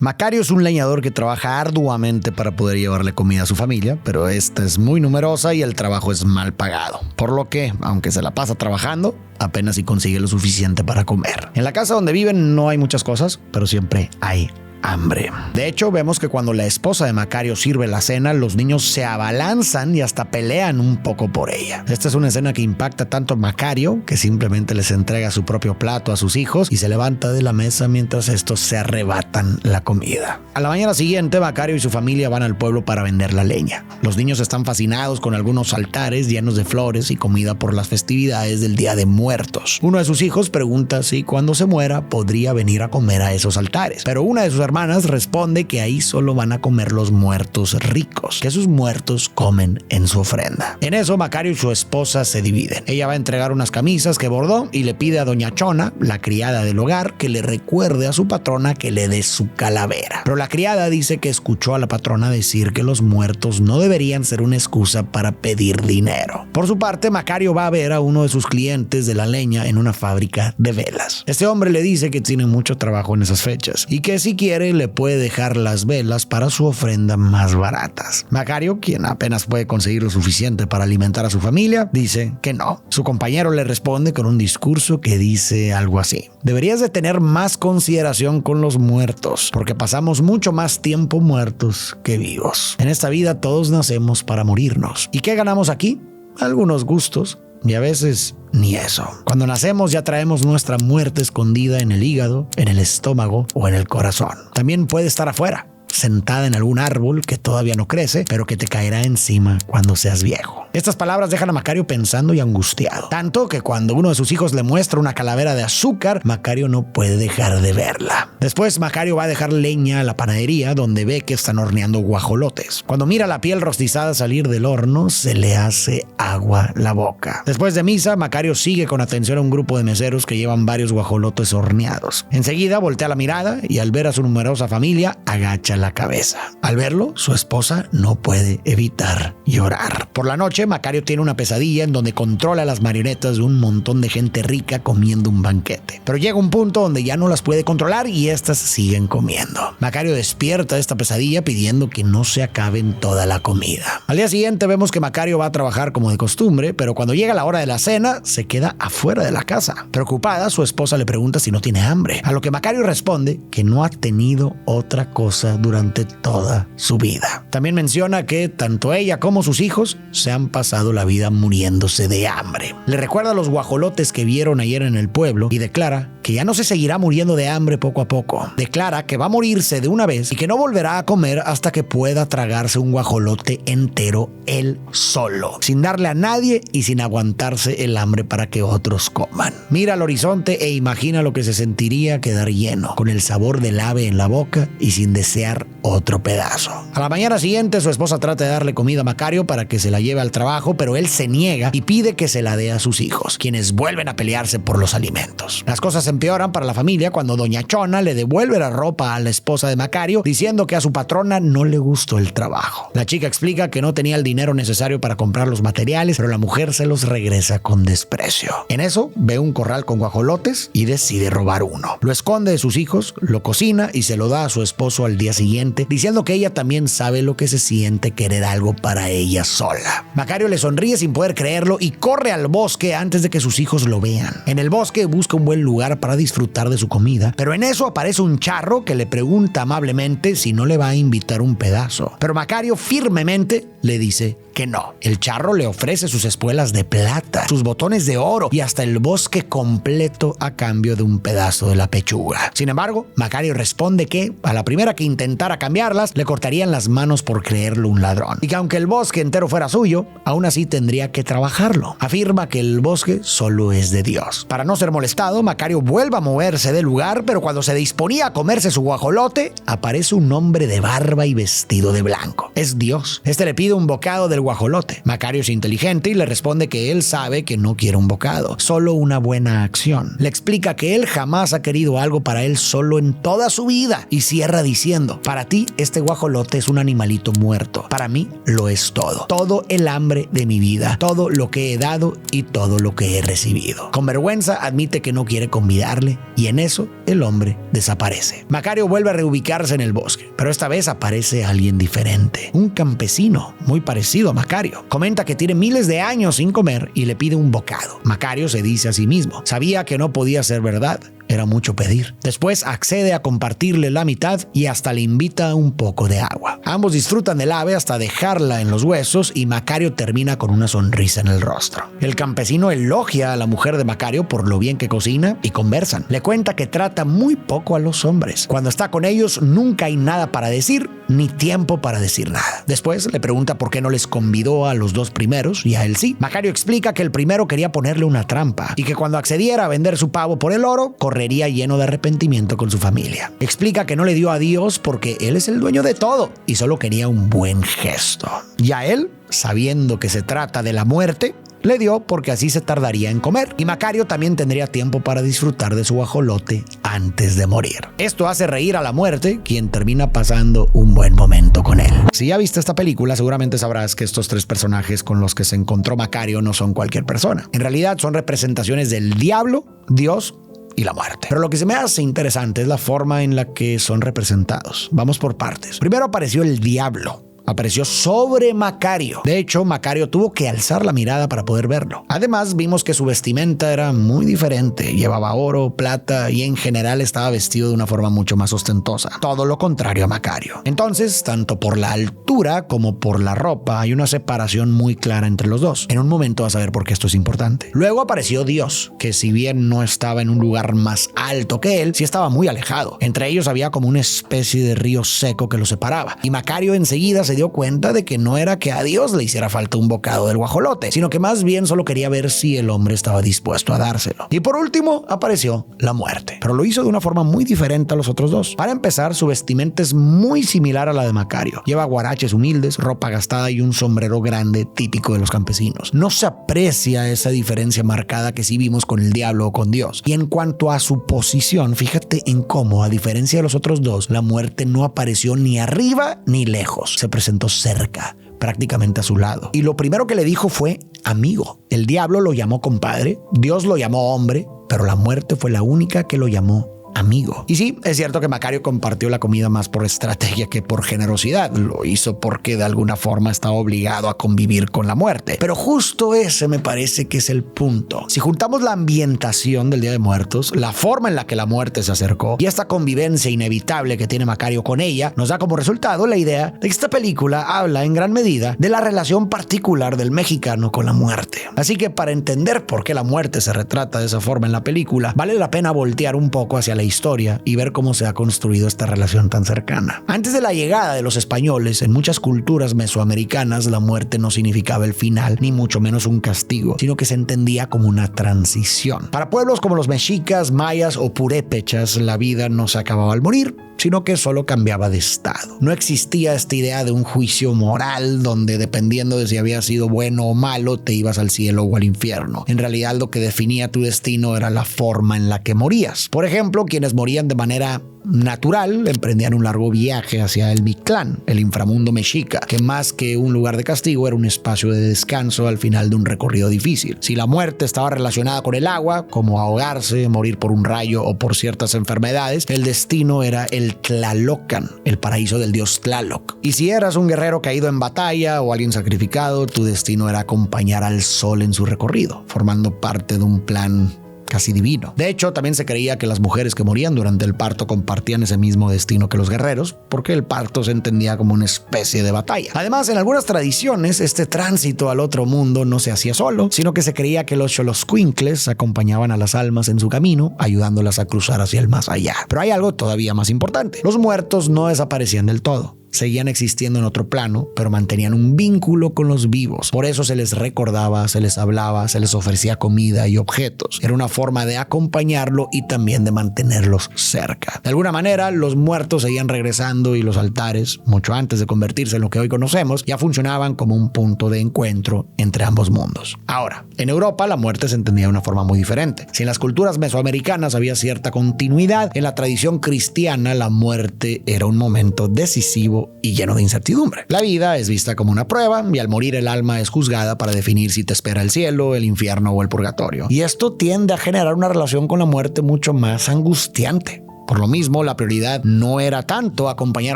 Macario es un leñador que trabaja arduamente para poder llevarle comida a su familia, pero esta es muy numerosa y el trabajo es mal pagado. Por lo que, aunque se la pasa trabajando, apenas si consigue lo suficiente para comer. En la casa donde viven no hay muchas cosas, pero siempre hay hambre. De hecho, vemos que cuando la esposa de Macario sirve la cena, los niños se abalanzan y hasta pelean un poco por ella. Esta es una escena que impacta tanto a Macario, que simplemente les entrega su propio plato a sus hijos y se levanta de la mesa mientras estos se arrebatan la comida. A la mañana siguiente, Macario y su familia van al pueblo para vender la leña. Los niños están fascinados con algunos altares llenos de flores y comida por las festividades del Día de Muertos. Uno de sus hijos pregunta si cuando se muera podría venir a comer a esos altares, pero una de sus hermanas responde que ahí solo van a comer los muertos ricos, que sus muertos comen en su ofrenda. En eso, Macario y su esposa se dividen. Ella va a entregar unas camisas que bordó y le pide a doña Chona, la criada del hogar, que le recuerde a su patrona que le dé su calavera. Pero la criada dice que escuchó a la patrona decir que los muertos no deberían ser una excusa para pedir dinero. Por su parte, Macario va a ver a uno de sus clientes de la leña en una fábrica de velas. Este hombre le dice que tiene mucho trabajo en esas fechas y que si quiere le puede dejar las velas para su ofrenda más baratas. Macario, quien apenas puede conseguir lo suficiente para alimentar a su familia, dice que no. Su compañero le responde con un discurso que dice algo así: deberías de tener más consideración con los muertos, porque pasamos mucho más tiempo muertos que vivos. En esta vida todos nacemos para morirnos. ¿Y qué ganamos aquí? Algunos gustos, y a veces ni eso. Cuando nacemos ya traemos nuestra muerte escondida en el hígado, en el estómago o en el corazón. También puede estar afuera, sentada en algún árbol que todavía no crece, pero que te caerá encima cuando seas viejo. Estas palabras dejan a Macario pensando y angustiado, tanto que cuando uno de sus hijos le muestra una calavera de azúcar, Macario no puede dejar de verla. Después, Macario va a dejar leña a la panadería, donde ve que están horneando guajolotes. Cuando mira la piel rostizada salir del horno, se le hace agua la boca. Después de misa, Macario sigue con atención a un grupo de meseros que llevan varios guajolotes horneados. Enseguida voltea la mirada y al ver a su numerosa familia, agacha la cabeza. Al verlo, su esposa no puede evitar llorar. Por la noche, Macario tiene una pesadilla en donde controla las marionetas de un montón de gente rica comiendo un banquete. Pero llega un punto donde ya no las puede controlar y estas siguen comiendo. Macario despierta de esta pesadilla pidiendo que no se acaben toda la comida. Al día siguiente vemos que Macario va a trabajar como de costumbre, pero cuando llega la hora de la cena, se queda afuera de la casa. Preocupada, su esposa le pregunta si no tiene hambre, a lo que Macario responde que no ha tenido otra cosa durante toda su vida. También menciona que tanto ella como sus hijos se han pasado la vida muriéndose de hambre. Le recuerda los guajolotes que vieron ayer en el pueblo y declara que ya no se seguirá muriendo de hambre poco a poco. Declara que va a morirse de una vez y que no volverá a comer hasta que pueda tragarse un guajolote entero él solo, sin darle a nadie y sin aguantarse el hambre para que otros coman. Mira al horizonte e imagina lo que se sentiría quedar lleno, con el sabor del ave en la boca y sin desear otro pedazo. A la mañana siguiente, su esposa trata de darle comida a Macario para que se la lleve al trabajo, pero él se niega y pide que se la dé a sus hijos, quienes vuelven a pelearse por los alimentos. Las cosas empeoran para la familia cuando doña Chona le devuelve la ropa a la esposa de Macario, diciendo que a su patrona no le gustó el trabajo. La chica explica que no tenía el dinero necesario para comprar los materiales, pero la mujer se los regresa con desprecio. En eso, ve un corral con guajolotes y decide robar uno. Lo esconde de sus hijos, lo cocina y se lo da a su esposo al día siguiente, diciendo que ella también sabe lo que se siente querer algo para ella sola. Macario le sonríe sin poder creerlo y corre al bosque antes de que sus hijos lo vean. En el bosque busca un buen lugar para disfrutar de su comida, pero en eso aparece un charro que le pregunta amablemente si no le va a invitar un pedazo. Pero Macario firmemente le dice que no. El charro le ofrece sus espuelas de plata, sus botones de oro y hasta el bosque completo a cambio de un pedazo de la pechuga. Sin embargo, Macario responde que a la primera que intentara cambiarlas, le cortarían las manos por creerlo un ladrón, y que aunque el bosque entero fuera suyo, aún así tendría que trabajarlo. Afirma que el bosque solo es de Dios. Para no ser molestado, Macario vuelve a moverse del lugar, pero cuando se disponía a comerse su guajolote, aparece un hombre de barba y vestido de blanco. Es Dios. Este le pide un bocado del guajolote. Macario es inteligente y le responde que él sabe que no quiere un bocado, solo una buena acción. Le explica que él jamás ha querido algo para él solo en toda su vida y cierra diciendo: para ti, este guajolote es un animalito muerto. Para mí, lo es todo. Todo el hambre de mi vida, todo lo que he dado y todo lo que he recibido. Con vergüenza admite que no quiere convidarle y en eso el hombre desaparece. Macario vuelve a reubicarse en el bosque, pero esta vez aparece alguien diferente. Un campesino muy parecido a Macario. Comenta que tiene miles de años sin comer y le pide un bocado. Macario se dice a sí mismo, sabía que no podía ser verdad. Era mucho pedir. Después accede a compartirle la mitad y hasta le invita un poco de agua. Ambos disfrutan del ave hasta dejarla en los huesos y Macario termina con una sonrisa en el rostro. El campesino elogia a la mujer de Macario por lo bien que cocina y conversan. Le cuenta que trata muy poco a los hombres. Cuando está con ellos nunca hay nada para decir ni tiempo para decir nada. Después le pregunta por qué no les convidó a los dos primeros y a él sí. Macario explica que el primero quería ponerle una trampa y que cuando accediera a vender su pavo por el oro, correría lleno de arrepentimiento con su familia. Explica que no le dio a Dios porque él es el dueño de todo y solo quería un buen gesto. Y a él, sabiendo que se trata de la muerte, le dio porque así se tardaría en comer. Y Macario también tendría tiempo para disfrutar de su guajolote antes de morir. Esto hace reír a la muerte, quien termina pasando un buen momento con él. Si ya viste esta película, seguramente sabrás que estos tres personajes con los que se encontró Macario no son cualquier persona. En realidad son representaciones del diablo, Dios y la muerte. Pero lo que se me hace interesante es la forma en la que son representados. Vamos por partes. Primero apareció el diablo. Apareció sobre Macario. De hecho, Macario tuvo que alzar la mirada para poder verlo. Además, vimos que su vestimenta era muy diferente. Llevaba oro, plata y en general estaba vestido de una forma mucho más ostentosa. Todo lo contrario a Macario. Entonces, tanto por la altura como por la ropa, hay una separación muy clara entre los dos. En un momento vas a ver por qué esto es importante. Luego apareció Dios, que si bien no estaba en un lugar más alto que él, sí estaba muy alejado. Entre ellos había como una especie de río seco que los separaba. Y Macario enseguida se dio cuenta de que no era que a Dios le hiciera falta un bocado del guajolote, sino que más bien solo quería ver si el hombre estaba dispuesto a dárselo. Y por último apareció la muerte, pero lo hizo de una forma muy diferente a los otros dos. Para empezar, su vestimenta es muy similar a la de Macario. Lleva guaraches humildes, ropa gastada y un sombrero grande típico de los campesinos. No se aprecia esa diferencia marcada que sí vimos con el diablo o con Dios. Y en cuanto a su posición, fíjate en cómo, a diferencia de los otros dos, la muerte no apareció ni arriba ni lejos. Se presentó cerca, prácticamente a su lado. Y lo primero que le dijo fue amigo. El diablo lo llamó compadre, Dios lo llamó hombre, pero la muerte fue la única que lo llamó amigo. Y sí, es cierto que Macario compartió la comida más por estrategia que por generosidad. Lo hizo porque de alguna forma estaba obligado a convivir con la muerte. Pero justo ese me parece que es el punto. Si juntamos la ambientación del Día de Muertos, la forma en la que la muerte se acercó y esta convivencia inevitable que tiene Macario con ella, nos da como resultado la idea de que esta película habla en gran medida de la relación particular del mexicano con la muerte. Así que para entender por qué la muerte se retrata de esa forma en la película, vale la pena voltear un poco hacia la historia y ver cómo se ha construido esta relación tan cercana. Antes de la llegada de los españoles, en muchas culturas mesoamericanas la muerte no significaba el final, ni mucho menos un castigo, sino que se entendía como una transición. Para pueblos como los mexicas, mayas o purépechas, la vida no se acababa al morir, sino que solo cambiaba de estado. No existía esta idea de un juicio moral donde dependiendo de si habías sido bueno o malo te ibas al cielo o al infierno. En realidad lo que definía tu destino era la forma en la que morías. Por ejemplo, quienes morían de manera natural emprendían un largo viaje hacia el Mictlán, el inframundo mexica, que más que un lugar de castigo era un espacio de descanso al final de un recorrido difícil. Si la muerte estaba relacionada con el agua, como ahogarse, morir por un rayo o por ciertas enfermedades, el destino era el Tlalocan, el paraíso del dios Tlaloc. Y si eras un guerrero caído en batalla o alguien sacrificado, tu destino era acompañar al sol en su recorrido, formando parte de un plan casi divino. De hecho, también se creía que las mujeres que morían durante el parto compartían ese mismo destino que los guerreros, porque el parto se entendía como una especie de batalla. Además, en algunas tradiciones, este tránsito al otro mundo no se hacía solo, sino que se creía que los xoloscuincles acompañaban a las almas en su camino, ayudándolas a cruzar hacia el más allá. Pero hay algo todavía más importante. Los muertos no desaparecían del todo. seguían existiendo en otro plano, pero mantenían un vínculo con los vivos. Por eso se les recordaba, se les hablaba, se les ofrecía comida y objetos. Era una forma de acompañarlo y también de mantenerlos cerca. De alguna manera, los muertos seguían regresando y los altares, mucho antes de convertirse en lo que hoy conocemos, ya funcionaban como un punto de encuentro entre ambos mundos. Ahora, en Europa la muerte se entendía de una forma muy diferente. Si en las culturas mesoamericanas había cierta continuidad, en la tradición cristiana la muerte era un momento decisivo y lleno de incertidumbre. La vida es vista como una prueba y al morir el alma es juzgada para definir si te espera el cielo, el infierno o el purgatorio. Y esto tiende a generar una relación con la muerte mucho más angustiante. Por lo mismo, la prioridad no era tanto acompañar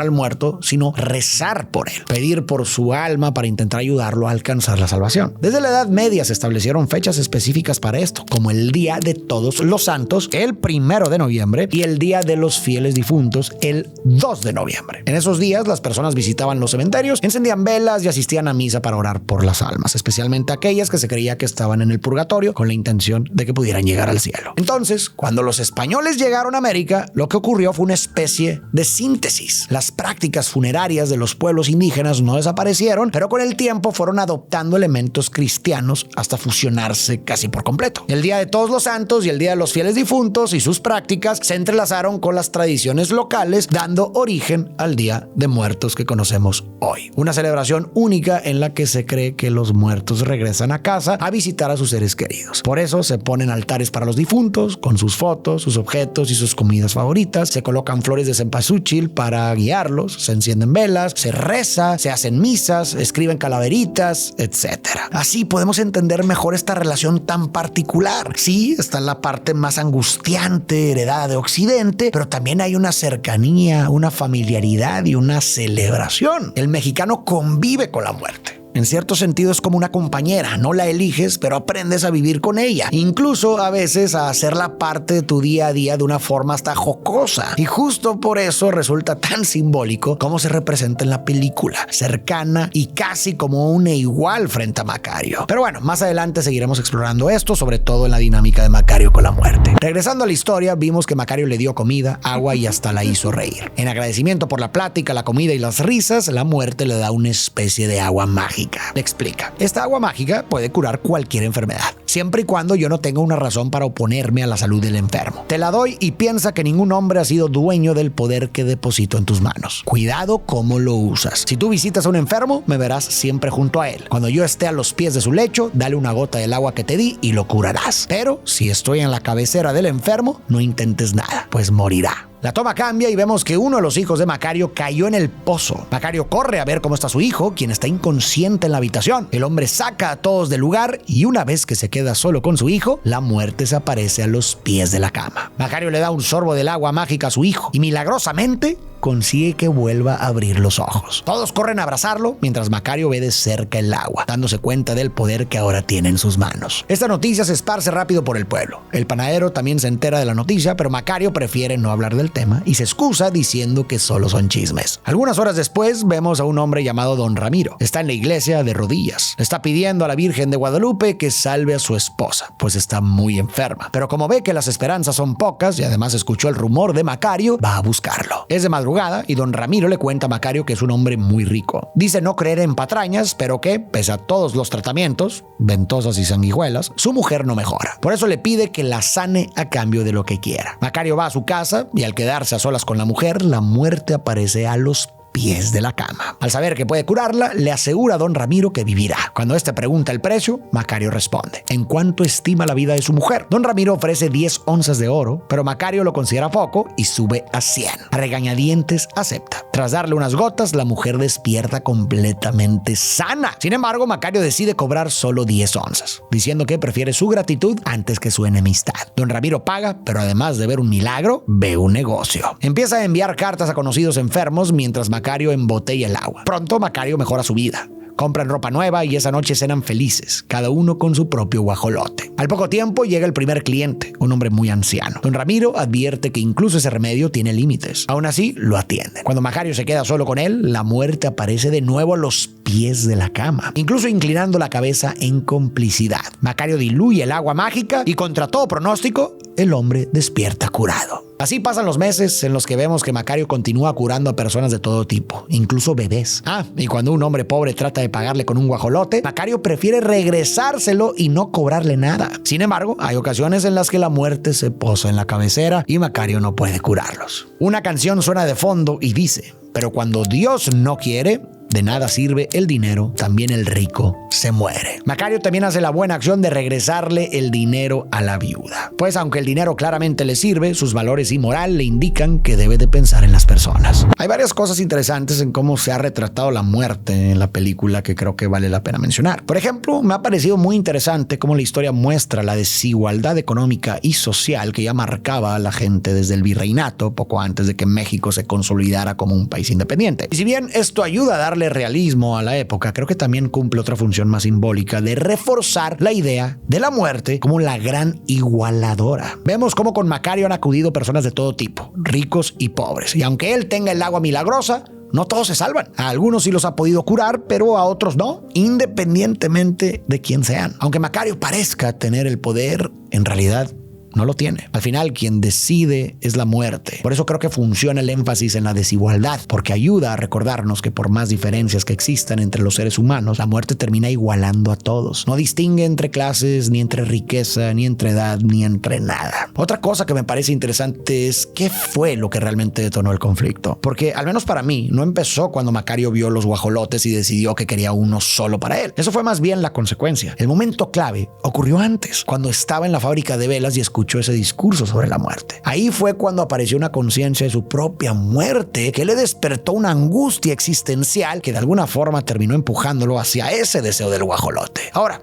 al muerto, sino rezar por él, pedir por su alma para intentar ayudarlo a alcanzar la salvación. Desde la Edad Media se establecieron fechas específicas para esto, como el Día de Todos los Santos, el 1 de noviembre, y el Día de los Fieles Difuntos, el 2 de noviembre. En esos días, las personas visitaban los cementerios, encendían velas y asistían a misa para orar por las almas, especialmente aquellas que se creía que estaban en el purgatorio, con la intención de que pudieran llegar al cielo. Entonces, cuando los españoles llegaron a América, lo que ocurrió fue una especie de síntesis. Las prácticas funerarias de los pueblos indígenas no desaparecieron, pero con el tiempo fueron adoptando elementos cristianos hasta fusionarse casi por completo. El Día de Todos los Santos y el Día de los Fieles Difuntos y sus prácticas se entrelazaron con las tradiciones locales, dando origen al Día de Muertos que conocemos hoy. Una celebración única en la que se cree que los muertos regresan a casa a visitar a sus seres queridos. Por eso se ponen altares para los difuntos, con sus fotos, sus objetos y sus comidas favoritas. Se colocan flores de cempasúchil para guiarlos, se encienden velas, se reza, se hacen misas, escriben calaveritas, etc. Así podemos entender mejor esta relación tan particular. Sí, está en la parte más angustiante, heredada de Occidente, pero también hay una cercanía, una familiaridad y una celebración. El mexicano convive con la muerte. En cierto sentido es como una compañera, no la eliges, pero aprendes a vivir con ella. Incluso a veces a hacerla parte de tu día a día de una forma hasta jocosa. Y justo por eso resulta tan simbólico como se representa en la película, cercana y casi como una igual frente a Macario. Pero bueno, más adelante seguiremos explorando esto, sobre todo en la dinámica de Macario con la muerte. Regresando a la historia, vimos que Macario le dio comida, agua y hasta la hizo reír. En agradecimiento por la plática, la comida y las risas, la muerte le da una especie de agua mágica. Le explica, esta agua mágica puede curar cualquier enfermedad, siempre y cuando yo no tenga una razón para oponerme a la salud del enfermo. Te la doy y piensa que ningún hombre ha sido dueño del poder que deposito en tus manos. Cuidado cómo lo usas. Si tú visitas a un enfermo, me verás siempre junto a él. Cuando yo esté a los pies de su lecho, dale una gota del agua que te di y lo curarás. Pero si estoy en la cabecera del enfermo, no intentes nada, pues morirá. La toma cambia y vemos que uno de los hijos de Macario cayó en el pozo. Macario corre a ver cómo está su hijo, quien está inconsciente en la habitación. El hombre saca a todos del lugar y una vez que se queda solo con su hijo, la muerte se aparece a los pies de la cama. Macario le da un sorbo del agua mágica a su hijo y milagrosamente consigue que vuelva a abrir los ojos. Todos corren a abrazarlo mientras Macario ve de cerca el agua, dándose cuenta del poder que ahora tiene en sus manos. Esta noticia se esparce rápido por el pueblo. El panadero también se entera de la noticia, pero Macario prefiere no hablar del tema y se excusa diciendo que solo son chismes. Algunas horas después vemos a un hombre llamado Don Ramiro. Está en la iglesia de rodillas. Le está pidiendo a la Virgen de Guadalupe que salve a su esposa, pues está muy enferma. Pero como ve que las esperanzas son pocas y además escuchó el rumor de Macario, va a buscarlo. Es de madrugada y Don Ramiro le cuenta a Macario que es un hombre muy rico. Dice no creer en patrañas, pero que, pese a todos los tratamientos, ventosas y sanguijuelas, su mujer no mejora. Por eso le pide que la sane a cambio de lo que quiera. Macario va a su casa y al quedarse a solas con la mujer, la muerte aparece a los pies de la cama. Al saber que puede curarla, le asegura a Don Ramiro que vivirá. Cuando este pregunta el precio, Macario responde: ¿en cuánto estima la vida de su mujer? Don Ramiro ofrece 10 onzas de oro, pero Macario lo considera poco y sube a 100. A regañadientes acepta. Tras darle unas gotas, la mujer despierta completamente sana. Sin embargo, Macario decide cobrar solo 10 onzas, diciendo que prefiere su gratitud antes que su enemistad. Don Ramiro paga, pero además de ver un milagro, ve un negocio. Empieza a enviar cartas a conocidos enfermos mientras Macario embotella el agua. Pronto Macario mejora su vida. Compran ropa nueva y esa noche cenan felices, cada uno con su propio guajolote. Al poco tiempo llega el primer cliente, un hombre muy anciano. Don Ramiro advierte que incluso ese remedio tiene límites. Aún así, lo atiende. Cuando Macario se queda solo con él, la muerte aparece de nuevo a los pies de la cama, incluso inclinando la cabeza en complicidad. Macario diluye el agua mágica y contra todo pronóstico, el hombre despierta curado. Así pasan los meses en los que vemos que Macario continúa curando a personas de todo tipo, incluso bebés. Y cuando un hombre pobre trata de pagarle con un guajolote, Macario prefiere regresárselo y no cobrarle nada. Sin embargo, hay ocasiones en las que la muerte se posa en la cabecera y Macario no puede curarlos. Una canción suena de fondo y dice: pero cuando Dios no quiere, de nada sirve el dinero, también el rico se muere. Macario también hace la buena acción de regresarle el dinero a la viuda. Pues aunque el dinero claramente le sirve, sus valores y moral le indican que debe de pensar en las personas. Hay varias cosas interesantes en cómo se ha retratado la muerte en la película que creo que vale la pena mencionar. Por ejemplo, me ha parecido muy interesante cómo la historia muestra la desigualdad económica y social que ya marcaba a la gente desde el virreinato, poco antes de que México se consolidara como un país independiente. Y si bien esto ayuda a darle realismo a la época, creo que también cumple otra función más simbólica de reforzar la idea de la muerte como la gran igualadora. Vemos cómo con Macario han acudido personas de todo tipo, ricos y pobres, y aunque él tenga el agua milagrosa, no todos se salvan. A algunos sí los ha podido curar, pero a otros no, independientemente de quién sean. Aunque Macario parezca tener el poder, en realidad no lo tiene. Al final, quien decide es la muerte. Por eso creo que funciona el énfasis en la desigualdad, porque ayuda a recordarnos que por más diferencias que existan entre los seres humanos, la muerte termina igualando a todos. No distingue entre clases, ni entre riqueza, ni entre edad, ni entre nada. Otra cosa que me parece interesante es qué fue lo que realmente detonó el conflicto. Porque, al menos para mí, no empezó cuando Macario vio los guajolotes y decidió que quería uno solo para él. Eso fue más bien la consecuencia. El momento clave ocurrió antes, cuando estaba en la fábrica de velas y escuchó ese discurso sobre la muerte. Ahí fue cuando apareció una conciencia de su propia muerte que le despertó una angustia existencial que de alguna forma terminó empujándolo hacia ese deseo del guajolote. Ahora,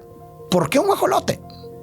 ¿por qué un guajolote?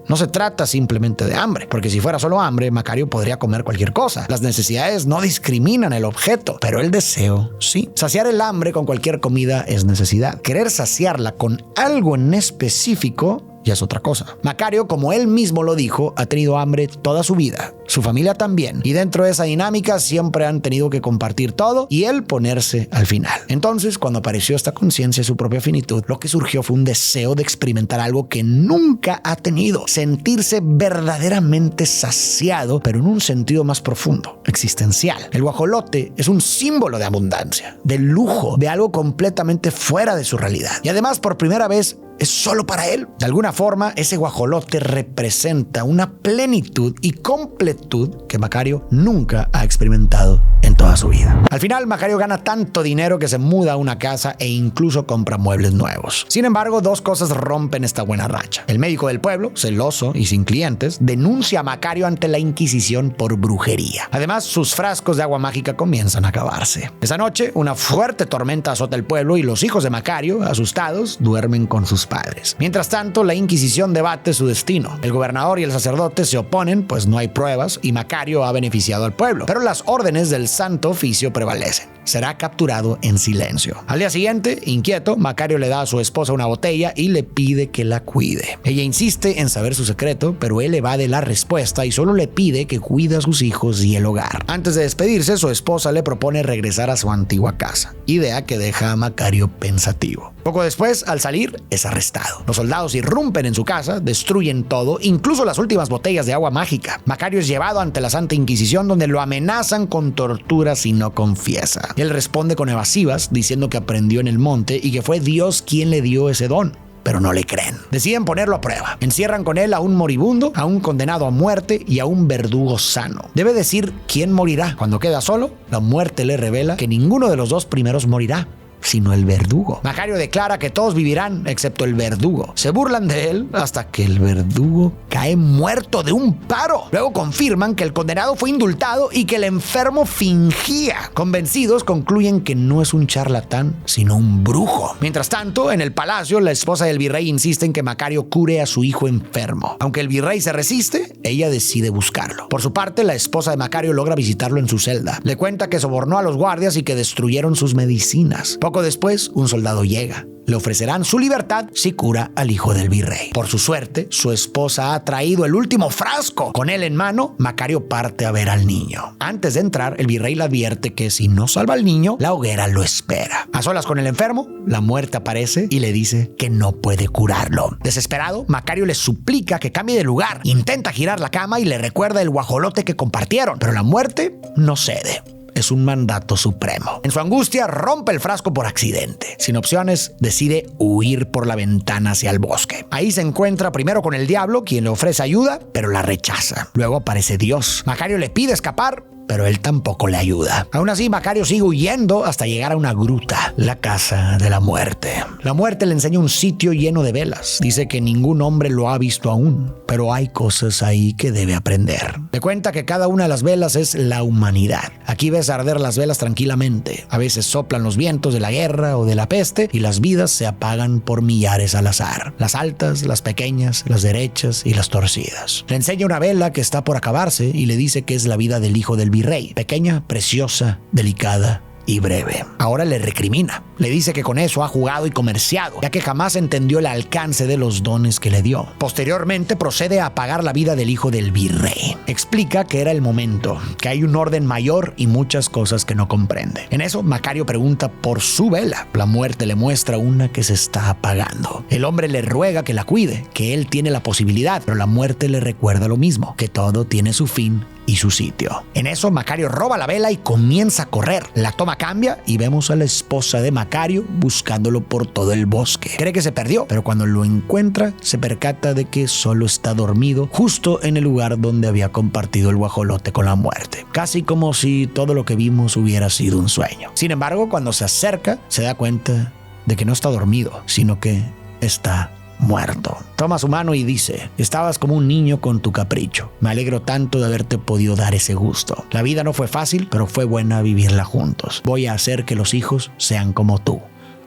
No se trata simplemente de hambre, porque si fuera solo hambre, Macario podría comer cualquier cosa. Las necesidades no discriminan el objeto, pero el deseo sí. Saciar el hambre con cualquier comida es necesidad. Querer saciarla con algo en específico ya es otra cosa. Macario, como él mismo lo dijo, ha tenido hambre toda su vida. Su familia también. Y dentro de esa dinámica siempre han tenido que compartir todo y él ponerse al final. Entonces, cuando apareció esta conciencia de su propia finitud, lo que surgió fue un deseo de experimentar algo que nunca ha tenido. Sentirse verdaderamente saciado, pero en un sentido más profundo, existencial. El guajolote es un símbolo de abundancia, de lujo, de algo completamente fuera de su realidad. Y además, por primera vez, es solo para él. De alguna forma, ese guajolote representa una plenitud y completud que Macario nunca ha experimentado en toda su vida. Al final, Macario gana tanto dinero que se muda a una casa e incluso compra muebles nuevos. Sin embargo, dos cosas rompen esta buena racha. El médico del pueblo, celoso y sin clientes, denuncia a Macario ante la Inquisición por brujería. Además, sus frascos de agua mágica comienzan a acabarse. Esa noche, una fuerte tormenta azota el pueblo y los hijos de Macario, asustados, duermen con sus padres. Mientras tanto, la Inquisición debate su destino. El gobernador y el sacerdote se oponen, pues no hay pruebas, y Macario ha beneficiado al pueblo. Pero las órdenes del Santo Oficio prevalecen. Será capturado en silencio. Al día siguiente, inquieto, Macario le da a su esposa una botella y le pide que la cuide. Ella insiste en saber su secreto, pero él evade la respuesta y solo le pide que cuide a sus hijos y el hogar. Antes de despedirse, su esposa le propone regresar a su antigua casa, idea que deja a Macario pensativo. Poco después, al salir, es arrestado. Los soldados irrumpen en su casa, destruyen todo, incluso las últimas botellas de agua mágica. Macario es llevado ante la Santa Inquisición, donde lo amenazan con tortura si no confiesa. Él responde con evasivas, diciendo que aprendió en el monte y que fue Dios quien le dio ese don. Pero no le creen. Deciden ponerlo a prueba. Encierran con él a un moribundo, a un condenado a muerte y a un verdugo sano. Debe decir quién morirá. Cuando queda solo, la muerte le revela que ninguno de los dos primeros morirá, sino el verdugo. Macario declara que todos vivirán excepto el verdugo. Se burlan de él hasta que el verdugo cae muerto de un paro. Luego confirman que el condenado fue indultado y que el enfermo fingía. Convencidos, concluyen que no es un charlatán, sino un brujo. Mientras tanto, en el palacio, la esposa del virrey insiste en que Macario cure a su hijo enfermo. Aunque el virrey se resiste, ella decide buscarlo. Por su parte, la esposa de Macario logra visitarlo en su celda. Le cuenta que sobornó a los guardias y que destruyeron sus medicinas. Poco después, un soldado llega. Le ofrecerán su libertad si cura al hijo del virrey. Por su suerte, su esposa ha traído el último frasco. Con él en mano, Macario parte a ver al niño. Antes de entrar, el virrey le advierte que si no salva al niño, la hoguera lo espera. A solas con el enfermo, la muerte aparece y le dice que no puede curarlo. Desesperado, Macario le suplica que cambie de lugar. Intenta girar la cama y le recuerda el guajolote que compartieron, pero la muerte no cede. Es un mandato supremo. En su angustia, rompe el frasco por accidente. Sin opciones, decide huir por la ventana hacia el bosque. Ahí se encuentra primero con el diablo, quien le ofrece ayuda, pero la rechaza. Luego aparece Dios. Macario le pide escapar, pero él tampoco le ayuda. Aún así, Macario sigue huyendo hasta llegar a una gruta, la casa de la muerte. La muerte le enseña un sitio lleno de velas. Dice que ningún hombre lo ha visto aún, pero hay cosas ahí que debe aprender. Le cuenta que cada una de las velas es la humanidad. Aquí ves arder las velas tranquilamente. A veces soplan los vientos de la guerra o de la peste y las vidas se apagan por millares al azar. Las altas, las pequeñas, las derechas y las torcidas. Le enseña una vela que está por acabarse y le dice que es la vida del hijo del virrey. Pequeña, preciosa, delicada y breve. Ahora le recrimina. Le dice que con eso ha jugado y comerciado, ya que jamás entendió el alcance de los dones que le dio. Posteriormente procede a apagar la vida del hijo del virrey. Explica que era el momento, que hay un orden mayor y muchas cosas que no comprende. En eso, Macario pregunta por su vela. La muerte le muestra una que se está apagando. El hombre le ruega que la cuide, que él tiene la posibilidad, pero la muerte le recuerda lo mismo, que todo tiene su fin y su sitio. En eso, Macario roba la vela y comienza a correr. La toma cambia y vemos a la esposa de Macario buscándolo por todo el bosque. Cree que se perdió, pero cuando lo encuentra, se percata de que solo está dormido justo en el lugar donde había compartido el guajolote con la muerte. Casi como si todo lo que vimos hubiera sido un sueño. Sin embargo, cuando se acerca, se da cuenta de que no está dormido, sino que está muerto. Toma su mano y dice: estabas como un niño con tu capricho. Me alegro tanto de haberte podido dar ese gusto. La vida no fue fácil, pero fue buena vivirla juntos. Voy a hacer que los hijos sean como tú,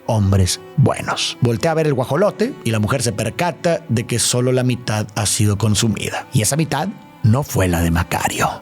hombres buenos. Voltea a ver el guajolote y la mujer se percata de que solo la mitad ha sido consumida. Y esa mitad no fue la de Macario.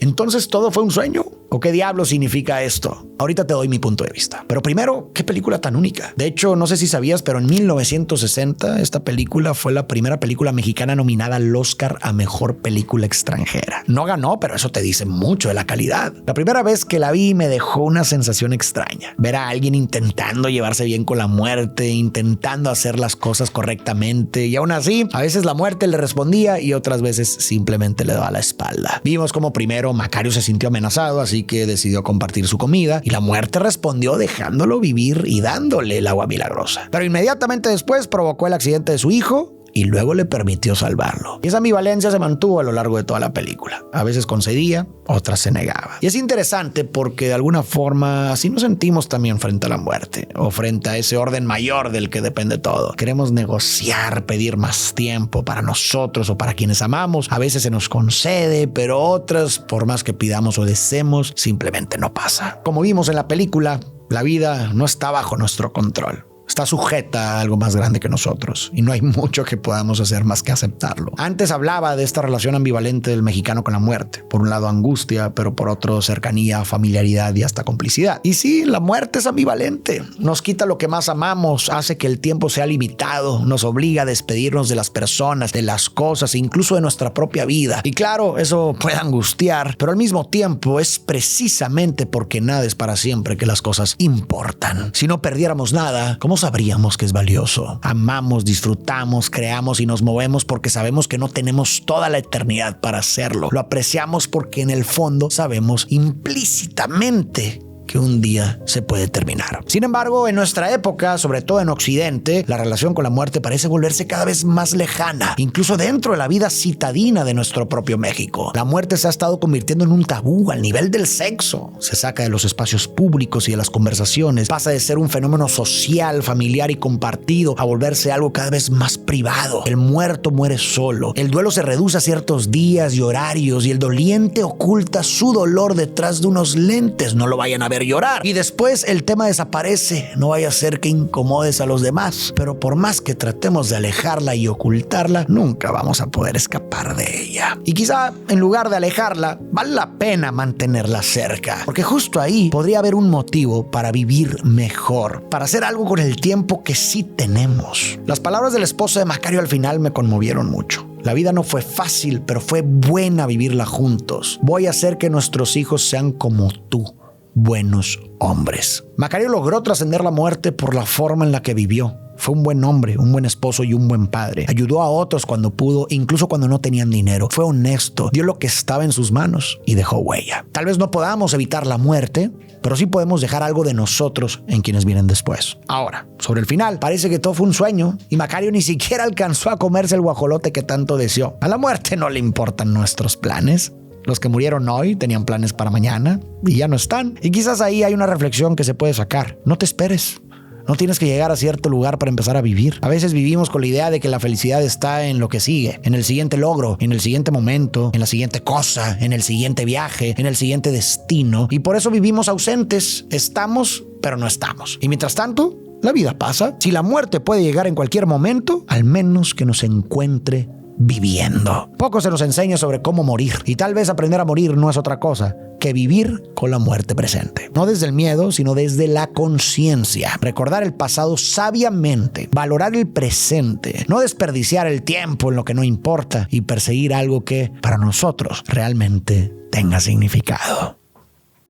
¿Entonces todo fue un sueño? ¿O qué diablo significa esto? Ahorita te doy mi punto de vista. Pero primero, ¿qué película tan única? De hecho, no sé si sabías, pero en 1960 esta película fue la primera película mexicana nominada al Oscar a Mejor Película Extranjera. No ganó, pero eso te dice mucho de la calidad. La primera vez que la vi me dejó una sensación extraña. Ver a alguien intentando llevarse bien con la muerte, intentando hacer las cosas correctamente, y aún así, a veces la muerte le respondía y otras veces simplemente le daba la espalda. Vimos como primero Macario se sintió amenazado, así que decidió compartir su comida y la muerte respondió dejándolo vivir y dándole el agua milagrosa. Pero inmediatamente después provocó el accidente de su hijo y luego le permitió salvarlo. Y esa ambivalencia se mantuvo a lo largo de toda la película. A veces concedía, otras se negaba. Y es interesante porque de alguna forma así nos sentimos también frente a la muerte o frente a ese orden mayor del que depende todo. Queremos negociar, pedir más tiempo para nosotros o para quienes amamos. A veces se nos concede, pero otras, por más que pidamos o deseemos, simplemente no pasa. Como vimos en la película, la vida no está bajo nuestro control. Está sujeta a algo más grande que nosotros y no hay mucho que podamos hacer más que aceptarlo. Antes hablaba de esta relación ambivalente del mexicano con la muerte. Por un lado angustia, pero por otro cercanía, familiaridad y hasta complicidad. Y sí, la muerte es ambivalente. Nos quita lo que más amamos, hace que el tiempo sea limitado, nos obliga a despedirnos de las personas, de las cosas, incluso de nuestra propia vida. Y claro, eso puede angustiar, pero al mismo tiempo es precisamente porque nada es para siempre que las cosas importan. Si no perdiéramos nada, ¿cómo sabríamos que es valioso? Amamos, disfrutamos, creamos y nos movemos porque sabemos que no tenemos toda la eternidad para hacerlo. Lo apreciamos porque en el fondo sabemos implícitamente que un día se puede terminar. Sin embargo, en nuestra época, sobre todo en Occidente, la relación con la muerte parece volverse cada vez más lejana, incluso dentro de la vida citadina de nuestro propio México. La muerte se ha estado convirtiendo en un tabú al nivel del sexo. Se saca de los espacios públicos y de las conversaciones, pasa de ser un fenómeno social, familiar y compartido a volverse algo cada vez más privado. El muerto muere solo. El duelo se reduce a ciertos días y horarios y el doliente oculta su dolor detrás de unos lentes. No lo vayan a ver poder llorar. Y después el tema desaparece. No vaya a ser que incomodes a los demás. Pero por más que tratemos de alejarla y ocultarla, nunca vamos a poder escapar de ella. Y quizá en lugar de alejarla, vale la pena mantenerla cerca. Porque justo ahí podría haber un motivo para vivir mejor, para hacer algo con el tiempo que sí tenemos. Las palabras del esposo de Macario al final me conmovieron mucho. La vida no fue fácil, pero fue buena vivirla juntos. Voy a hacer que nuestros hijos sean como tú, buenos hombres. Macario logró trascender la muerte por la forma en la que vivió. Fue un buen hombre, un buen esposo y un buen padre. Ayudó a otros cuando pudo, incluso cuando no tenían dinero. Fue honesto, dio lo que estaba en sus manos y dejó huella. Tal vez no podamos evitar la muerte, pero sí podemos dejar algo de nosotros en quienes vienen después. Ahora, sobre el final, parece que todo fue un sueño y Macario ni siquiera alcanzó a comerse el guajolote que tanto deseó. A la muerte no le importan nuestros planes. Los que murieron hoy tenían planes para mañana y ya no están. Y quizás ahí hay una reflexión que se puede sacar. No te esperes. No tienes que llegar a cierto lugar para empezar a vivir. A veces vivimos con la idea de que la felicidad está en lo que sigue, en el siguiente logro, en el siguiente momento, en la siguiente cosa, en el siguiente viaje, en el siguiente destino. Y por eso vivimos ausentes. Estamos, pero no estamos. Y mientras tanto, la vida pasa. Si la muerte puede llegar en cualquier momento, al menos que nos encuentre viviendo. Poco se nos enseña sobre cómo morir. Y tal vez aprender a morir no es otra cosa que vivir con la muerte presente. No desde el miedo, sino desde la conciencia. Recordar el pasado sabiamente, valorar el presente, no desperdiciar el tiempo en lo que no importa y perseguir algo que para nosotros realmente tenga significado.